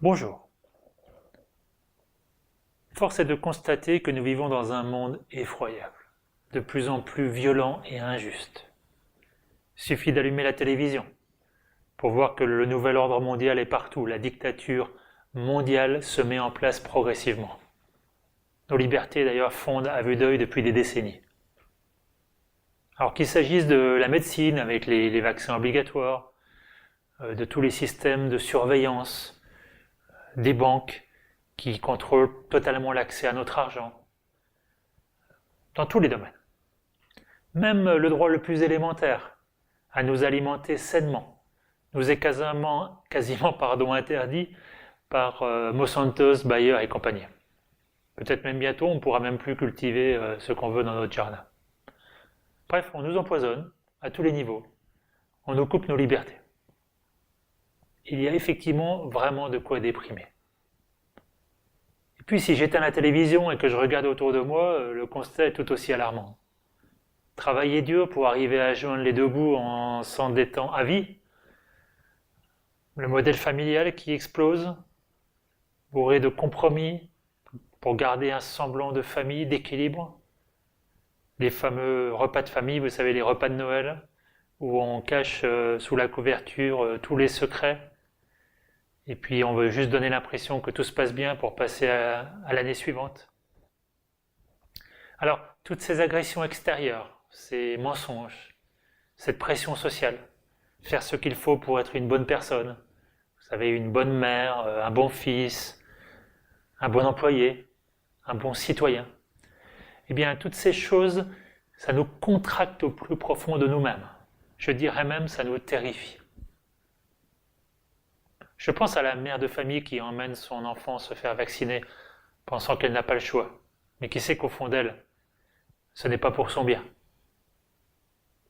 Bonjour. Force est de constater que nous vivons dans un monde effroyable, de plus en plus violent et injuste. Il suffit d'allumer la télévision pour voir que le nouvel ordre mondial est partout. La dictature mondiale se met en place progressivement. Nos libertés d'ailleurs fondent à vue d'œil depuis des décennies. Alors qu'il s'agisse de la médecine avec les vaccins obligatoires, de tous les systèmes de surveillance, des banques qui contrôlent totalement l'accès à notre argent, dans tous les domaines. Même le droit le plus élémentaire, à nous alimenter sainement, nous est quasiment interdit par Monsanto, Bayer et compagnie. Peut-être même bientôt, on ne pourra même plus cultiver ce qu'on veut dans notre jardin. Bref, on nous empoisonne à tous les niveaux. On nous coupe nos libertés. Il y a effectivement vraiment de quoi déprimer. Et puis si j'éteins la télévision et que je regarde autour de moi, le constat est tout aussi alarmant. Travailler dur pour arriver à joindre les deux bouts en s'endettant à vie. Le modèle familial qui explose, bourré de compromis pour garder un semblant de famille, d'équilibre. Les fameux repas de famille, vous savez, les repas de Noël, où on cache sous la couverture tous les secrets. Et puis on veut juste donner l'impression que tout se passe bien pour passer à l'année suivante. Alors, toutes ces agressions extérieures, ces mensonges, cette pression sociale, faire ce qu'il faut pour être une bonne personne, vous savez, une bonne mère, un bon fils, un bon employé, un bon citoyen, eh bien, toutes ces choses, ça nous contracte au plus profond de nous-mêmes. Je dirais même, ça nous terrifie. Je pense à la mère de famille qui emmène son enfant se faire vacciner, pensant qu'elle n'a pas le choix, mais qui sait qu'au fond d'elle, ce n'est pas pour son bien.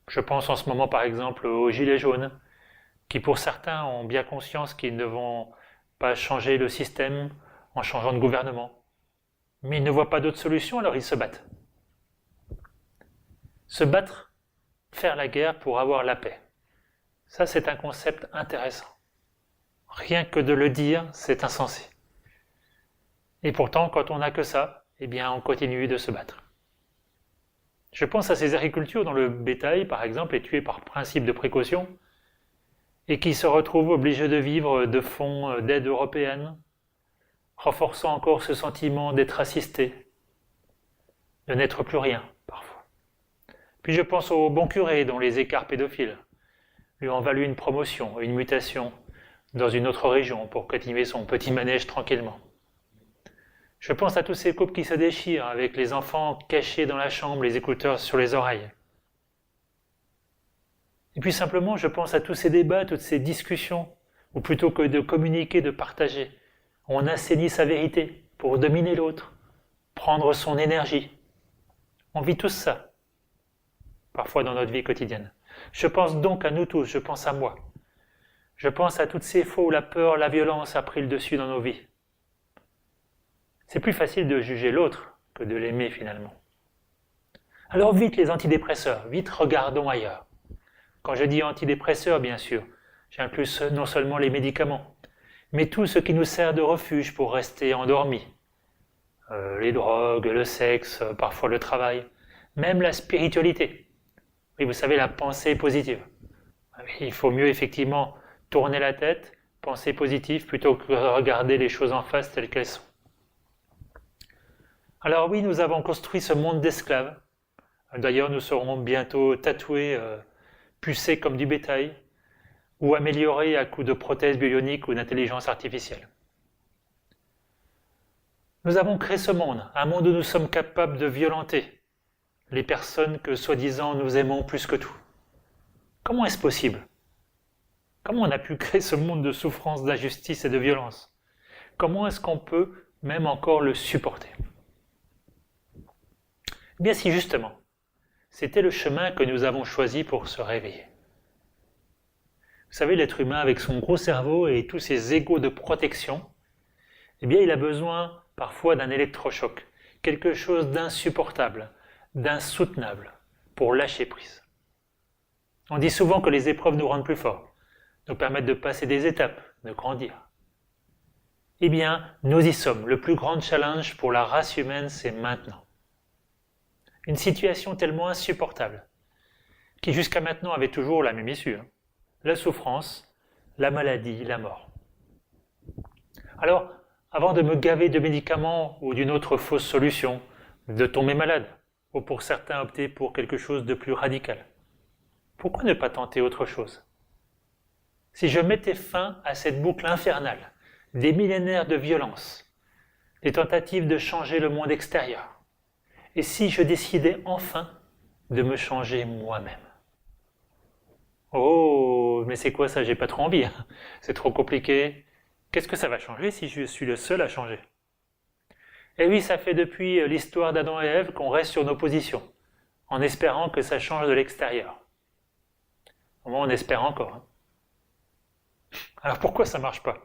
Je pense en ce moment par exemple aux gilets jaunes, qui pour certains ont bien conscience qu'ils ne vont pas changer le système en changeant de gouvernement. Mais ils ne voient pas d'autre solution, alors ils se battent. Se battre, faire la guerre pour avoir la paix. Ça, c'est un concept intéressant. Rien que de le dire, c'est insensé. Et pourtant, quand on n'a que ça, eh bien, on continue de se battre. Je pense à ces agricultures dont le bétail, par exemple, est tué par principe de précaution et qui se retrouvent obligés de vivre de fonds d'aide européenne, renforçant encore ce sentiment d'être assisté, de n'être plus rien, parfois. Puis je pense au bon curé dont les écarts pédophiles lui ont valu une promotion, une mutation dans une autre région pour continuer son petit manège tranquillement. Je pense à tous ces couples qui se déchirent avec les enfants cachés dans la chambre, les écouteurs sur les oreilles. Et puis simplement, je pense à tous ces débats, toutes ces discussions, où plutôt que de communiquer, de partager, on assainit sa vérité pour dominer l'autre, prendre son énergie. On vit tous ça, parfois dans notre vie quotidienne. Je pense donc à nous tous, je pense à moi. Je pense à toutes ces fois où la peur, la violence a pris le dessus dans nos vies. C'est plus facile de juger l'autre que de l'aimer finalement. Alors vite les antidépresseurs, vite regardons ailleurs. Quand je dis antidépresseurs, bien sûr, j'inclus non seulement les médicaments, mais tout ce qui nous sert de refuge pour rester endormis. Les drogues, le sexe, parfois le travail, même la spiritualité. Oui, vous savez, la pensée positive. Il faut mieux effectivement tourner la tête, penser positif, plutôt que regarder les choses en face telles qu'elles sont. Alors oui, nous avons construit ce monde d'esclaves. D'ailleurs, nous serons bientôt tatoués, pucés comme du bétail, ou améliorés à coups de prothèses bioniques ou d'intelligence artificielle. Nous avons créé ce monde, un monde où nous sommes capables de violenter les personnes que soi-disant nous aimons plus que tout. Comment est-ce possible ? Comment on a pu créer ce monde de souffrance, d'injustice et de violence ? Comment est-ce qu'on peut même encore le supporter ? Eh bien si justement, c'était le chemin que nous avons choisi pour se réveiller. Vous savez, l'être humain avec son gros cerveau et tous ses égos de protection, eh bien il a besoin parfois d'un électrochoc, quelque chose d'insupportable, d'insoutenable, pour lâcher prise. On dit souvent que les épreuves nous rendent plus forts, nous permettent de passer des étapes, de grandir. Eh bien, nous y sommes. Le plus grand challenge pour la race humaine, c'est maintenant. Une situation tellement insupportable, qui jusqu'à maintenant avait toujours la même issue. La souffrance, la maladie, la mort. Alors, avant de me gaver de médicaments ou d'une autre fausse solution, de tomber malade, ou pour certains opter pour quelque chose de plus radical, pourquoi ne pas tenter autre chose? Si je mettais fin à cette boucle infernale, des millénaires de violence, des tentatives de changer le monde extérieur, et si je décidais enfin de me changer moi-même? Oh, mais c'est quoi ça? J'ai pas trop envie. C'est trop compliqué. Qu'est-ce que ça va changer si je suis le seul à changer? Et oui, ça fait depuis l'histoire d'Adam et Ève qu'on reste sur nos positions, en espérant que ça change de l'extérieur. Au moins, on espère encore. Alors pourquoi ça marche pas?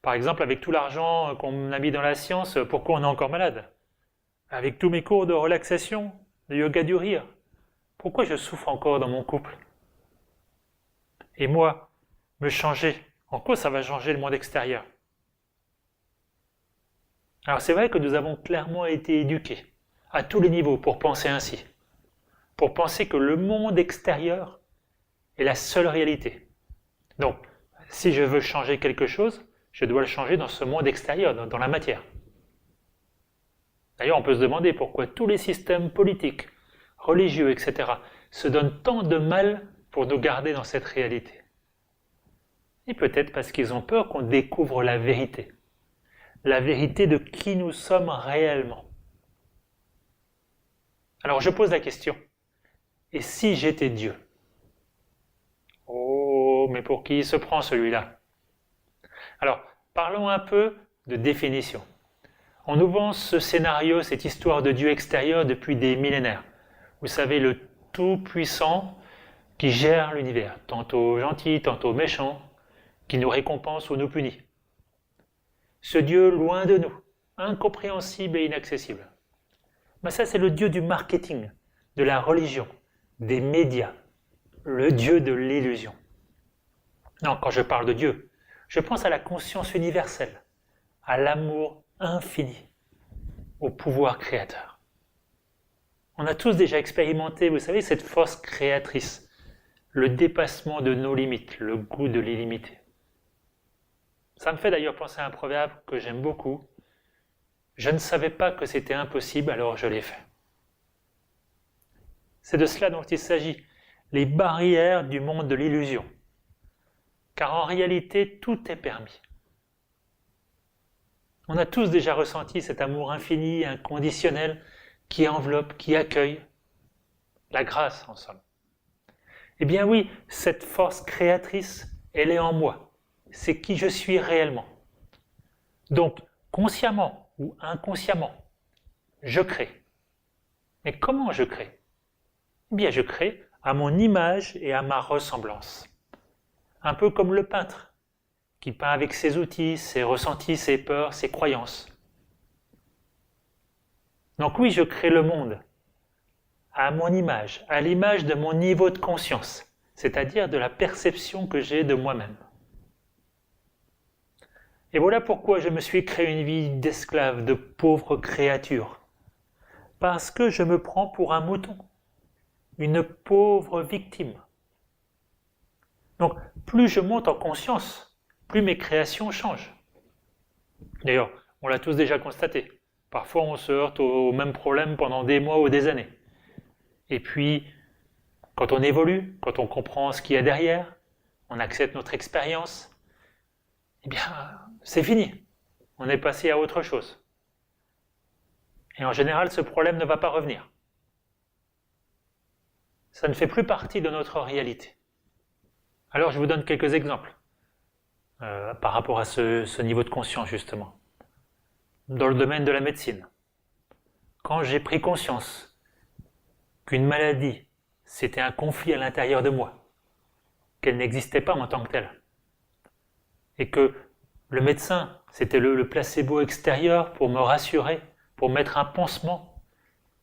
Par exemple, avec tout l'argent qu'on a mis dans la science, pourquoi on est encore malade? Avec tous mes cours de relaxation, de yoga du rire, pourquoi je souffre encore dans mon couple? Et moi, me changer, en quoi ça va changer le monde extérieur? Alors c'est vrai que nous avons clairement été éduqués, à tous les niveaux, pour penser ainsi. Pour penser que le monde extérieur est la seule réalité. Donc, si je veux changer quelque chose, je dois le changer dans ce monde extérieur, dans la matière. D'ailleurs, on peut se demander pourquoi tous les systèmes politiques, religieux, etc. se donnent tant de mal pour nous garder dans cette réalité. Et peut-être parce qu'ils ont peur qu'on découvre la vérité de qui nous sommes réellement. Alors je pose la question, et si j'étais Dieu? Oh, mais pour qui il se prend celui-là? Alors, parlons un peu de définition. On nous vend ce scénario, cette histoire de Dieu extérieur depuis des millénaires. Vous savez, le Tout-Puissant qui gère l'univers, tantôt gentil, tantôt méchant, qui nous récompense ou nous punit. Ce Dieu loin de nous, incompréhensible et inaccessible. Mais ça, c'est le Dieu du marketing, de la religion, des médias, le Dieu de l'illusion. Non, quand je parle de Dieu, je pense à la conscience universelle, à l'amour infini, au pouvoir créateur. On a tous déjà expérimenté, vous savez, cette force créatrice, le dépassement de nos limites, le goût de l'illimité. Ça me fait d'ailleurs penser à un proverbe que j'aime beaucoup. Je ne savais pas que c'était impossible, alors je l'ai fait. C'est de cela dont il s'agit, les barrières du monde de l'illusion. Car en réalité, tout est permis. On a tous déjà ressenti cet amour infini, inconditionnel, qui enveloppe, qui accueille, la grâce en somme. Eh bien oui, cette force créatrice, elle est en moi. C'est qui je suis réellement. Donc, consciemment ou inconsciemment, je crée. Mais comment je crée? Eh bien, je crée à mon image et à ma ressemblance. Un peu comme le peintre, qui peint avec ses outils, ses ressentis, ses peurs, ses croyances. Donc oui, je crée le monde à mon image, à l'image de mon niveau de conscience, c'est-à-dire de la perception que j'ai de moi-même. Et voilà pourquoi je me suis créé une vie d'esclave, de pauvre créature. Parce que je me prends pour un mouton, une pauvre victime. Donc, plus je monte en conscience, plus mes créations changent. D'ailleurs, on l'a tous déjà constaté. Parfois, on se heurte au même problème pendant des mois ou des années. Et puis, quand on évolue, quand on comprend ce qu'il y a derrière, on accepte notre expérience, eh bien, c'est fini. On est passé à autre chose. Et en général, ce problème ne va pas revenir. Ça ne fait plus partie de notre réalité. Alors, je vous donne quelques exemples par rapport à ce niveau de conscience, justement. Dans le domaine de la médecine, quand j'ai pris conscience qu'une maladie, c'était un conflit à l'intérieur de moi, qu'elle n'existait pas en tant que telle, et que le médecin, c'était le placebo extérieur pour me rassurer, pour mettre un pansement,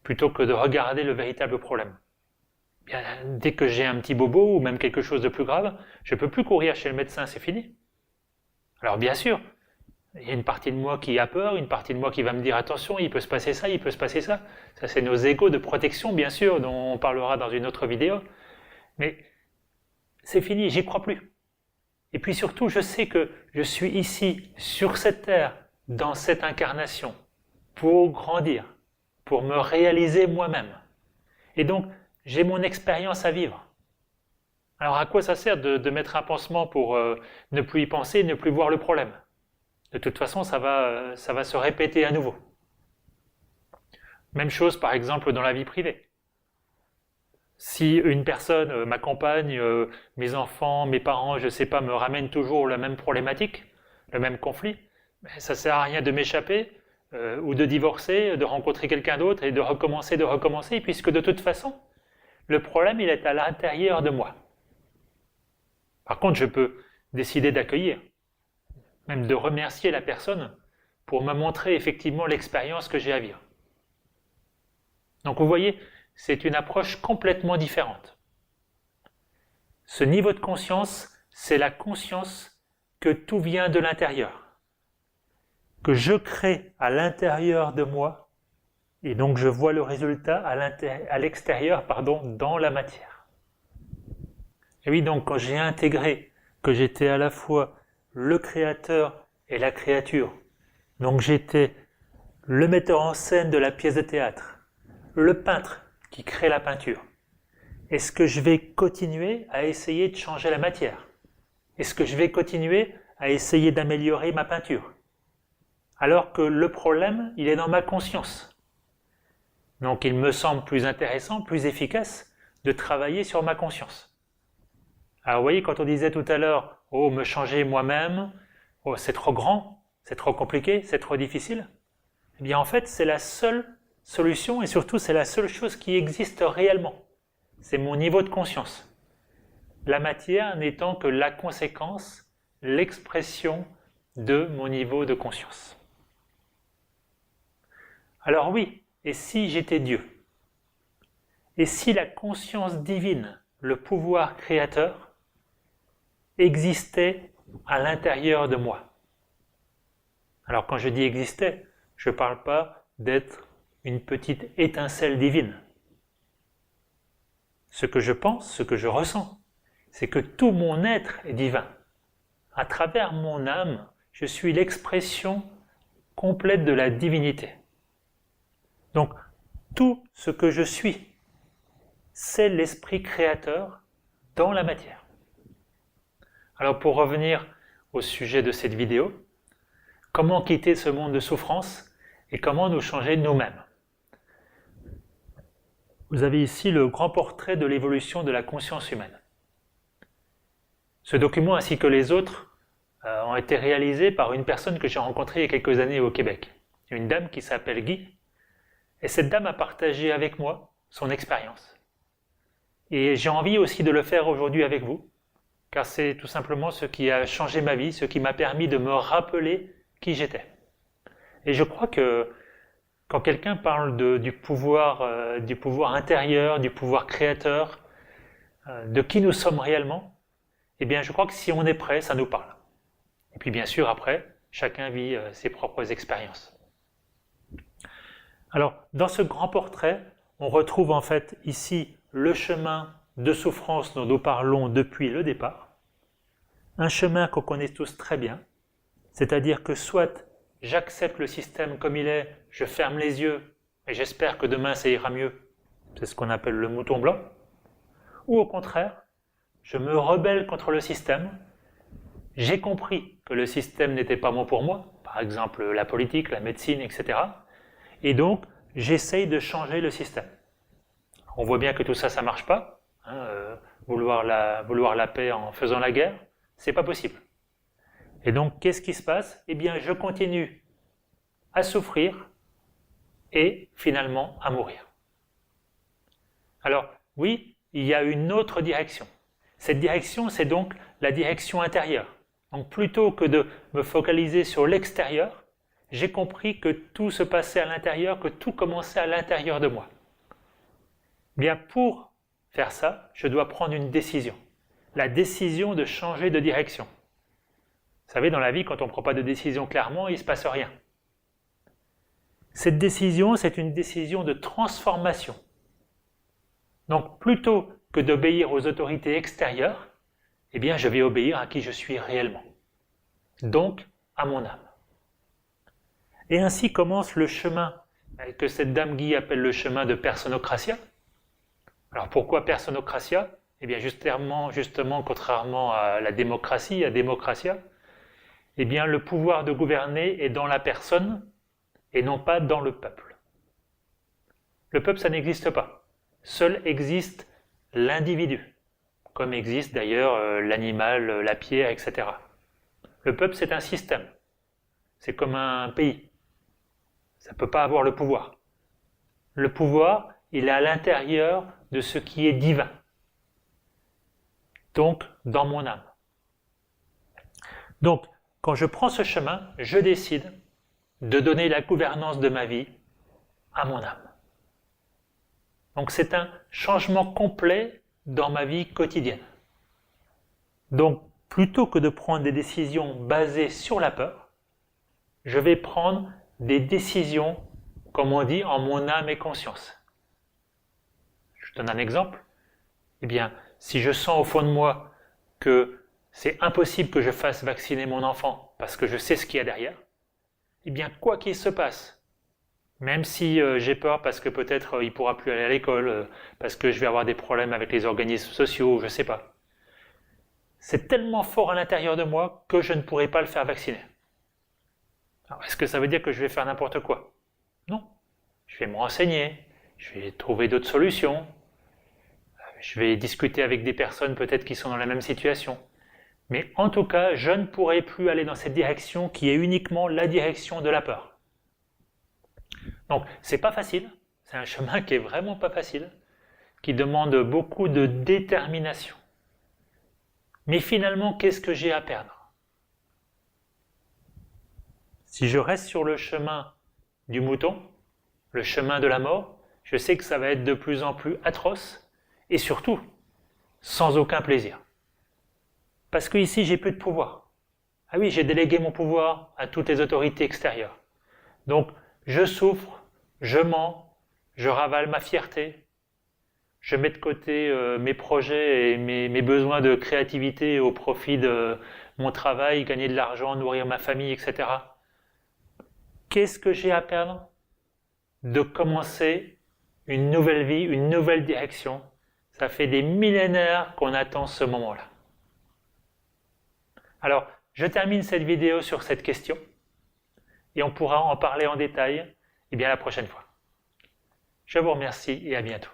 plutôt que de regarder le véritable problème. Bien, dès que j'ai un petit bobo ou même quelque chose de plus grave, je ne peux plus courir chez le médecin, c'est fini. Alors bien sûr, Il y a une partie de moi qui a peur, une partie de moi qui va me dire attention, il peut se passer ça, il peut se passer ça. Ça, c'est nos égos de protection, bien sûr, dont on parlera dans une autre vidéo. Mais c'est fini, j'y crois plus. Et puis surtout, je sais que je suis ici, sur cette terre, dans cette incarnation, pour grandir, pour me réaliser moi-même. Et donc, j'ai mon expérience à vivre. Alors à quoi ça sert de mettre un pansement pour ne plus y penser, ne plus voir le problème? De toute façon, ça va se répéter à nouveau. Même chose par exemple dans la vie privée. Si une personne, ma compagne, mes enfants, mes parents, je ne sais pas, me ramènent toujours la même problématique, le même conflit, ça ne sert à rien de m'échapper ou de divorcer, de rencontrer quelqu'un d'autre et de recommencer, puisque de toute façon, le problème il est à l'intérieur de moi. Par contre, je peux décider d'accueillir, même de remercier la personne pour me montrer effectivement l'expérience que j'ai à vivre. Donc vous voyez, c'est une approche complètement différente. Ce niveau de conscience, c'est la conscience que tout vient de l'intérieur, que je crée à l'intérieur de moi, et donc je vois le résultat à l'extérieur, dans la matière. Et oui, donc quand j'ai intégré que j'étais à la fois le créateur et la créature, donc j'étais le metteur en scène de la pièce de théâtre, le peintre qui crée la peinture. Est-ce que je vais continuer à essayer de changer la matière? Est-ce que je vais continuer à essayer d'améliorer ma peinture? Alors que le problème, il est dans ma conscience. Donc il me semble plus intéressant, plus efficace de travailler sur ma conscience. Alors vous voyez, quand on disait tout à l'heure, oh, me changer moi-même, oh, c'est trop grand, c'est trop compliqué, c'est trop difficile, eh bien en fait, c'est la seule solution et surtout c'est la seule chose qui existe réellement. C'est mon niveau de conscience. La matière n'étant que la conséquence, l'expression de mon niveau de conscience. Alors oui, et si j'étais Dieu? Et si la conscience divine, le pouvoir créateur, existait à l'intérieur de moi? Alors quand je dis existait, je ne parle pas d'être une petite étincelle divine. Ce que je pense, ce que je ressens, c'est que tout mon être est divin. À travers mon âme, je suis l'expression complète de la divinité. Donc, tout ce que je suis, c'est l'esprit créateur dans la matière. Alors pour revenir au sujet de cette vidéo, comment quitter ce monde de souffrance et comment nous changer nous-mêmes? Vous avez ici le grand portrait de l'évolution de la conscience humaine. Ce document ainsi que les autres ont été réalisés par une personne que j'ai rencontrée il y a quelques années au Québec, une dame qui s'appelle Guy, et cette dame a partagé avec moi son expérience. Et j'ai envie aussi de le faire aujourd'hui avec vous, car c'est tout simplement ce qui a changé ma vie, ce qui m'a permis de me rappeler qui j'étais. Et je crois que quand quelqu'un parle du pouvoir intérieur, du pouvoir créateur, de qui nous sommes réellement, eh bien je crois que si on est prêt, ça nous parle. Et puis bien sûr après, chacun vit ses propres expériences. Alors dans ce grand portrait, on retrouve en fait ici le chemin de souffrance dont nous parlons depuis le départ, un chemin qu'on connaît tous très bien, c'est-à-dire que soit j'accepte le système comme il est, je ferme les yeux et j'espère que demain ça ira mieux, c'est ce qu'on appelle le mouton blanc, ou au contraire, je me rebelle contre le système, j'ai compris que le système n'était pas bon pour moi, par exemple la politique, la médecine, etc. Et donc, j'essaye de changer le système. On voit bien que tout ça, ça ne marche pas. Vouloir la paix en faisant la guerre, c'est pas possible. Et donc, qu'est-ce qui se passe? Eh bien, je continue à souffrir et finalement à mourir. Alors, oui, il y a une autre direction. Cette direction, c'est donc la direction intérieure. Donc, plutôt que de me focaliser sur l'extérieur, j'ai compris que tout se passait à l'intérieur, que tout commençait à l'intérieur de moi. Bien, pour faire ça, je dois prendre une décision. La décision de changer de direction. Vous savez, dans la vie, quand on ne prend pas de décision clairement, il ne se passe rien. Cette décision, c'est une décision de transformation. Donc, plutôt que d'obéir aux autorités extérieures, eh bien, je vais obéir à qui je suis réellement. Donc, à mon âme. Et ainsi commence le chemin que cette dame Guy appelle le chemin de Personocratia. Alors, pourquoi Personocratia? Eh bien, justement, contrairement à la démocratie, à Démocratia, eh bien, le pouvoir de gouverner est dans la personne et non pas dans le peuple. Le peuple, ça n'existe pas. Seul existe l'individu, comme existe d'ailleurs l'animal, la pierre, etc. Le peuple, c'est un système. C'est comme un pays. Ça ne peut pas avoir le pouvoir. Le pouvoir, il est à l'intérieur de ce qui est divin. Donc, dans mon âme. Donc, quand je prends ce chemin, je décide de donner la gouvernance de ma vie à mon âme. Donc c'est un changement complet dans ma vie quotidienne. Donc plutôt que de prendre des décisions basées sur la peur, je vais prendre des décisions, comme on dit, en mon âme et conscience. Je donne un exemple. Eh bien, si je sens au fond de moi que c'est impossible que je fasse vacciner mon enfant parce que je sais ce qu'il y a derrière, eh bien, quoi qu'il se passe, même si j'ai peur parce que peut-être il ne pourra plus aller à l'école, parce que je vais avoir des problèmes avec les organismes sociaux, je ne sais pas. C'est tellement fort à l'intérieur de moi que je ne pourrai pas le faire vacciner. Alors, est-ce que ça veut dire que je vais faire n'importe quoi? Non. Je vais me renseigner, je vais trouver d'autres solutions, je vais discuter avec des personnes peut-être qui sont dans la même situation. Mais en tout cas, je ne pourrai plus aller dans cette direction qui est uniquement la direction de la peur. Donc, c'est pas facile, c'est un chemin qui est vraiment pas facile, qui demande beaucoup de détermination. Mais finalement, qu'est-ce que j'ai à perdre? Si je reste sur le chemin du mouton, le chemin de la mort, je sais que ça va être de plus en plus atroce et surtout, sans aucun plaisir. Parce que ici, j'ai plus de pouvoir. Ah oui, j'ai délégué mon pouvoir à toutes les autorités extérieures. Donc, je souffre, je mens, je ravale ma fierté, je mets de côté mes projets et mes besoins de créativité au profit de mon travail, gagner de l'argent, nourrir ma famille, etc. Qu'est-ce que j'ai à perdre? De commencer une nouvelle vie, une nouvelle direction. Ça fait des millénaires qu'on attend ce moment-là. Alors, je termine cette vidéo sur cette question et on pourra en parler en détail la prochaine fois. Je vous remercie et à bientôt.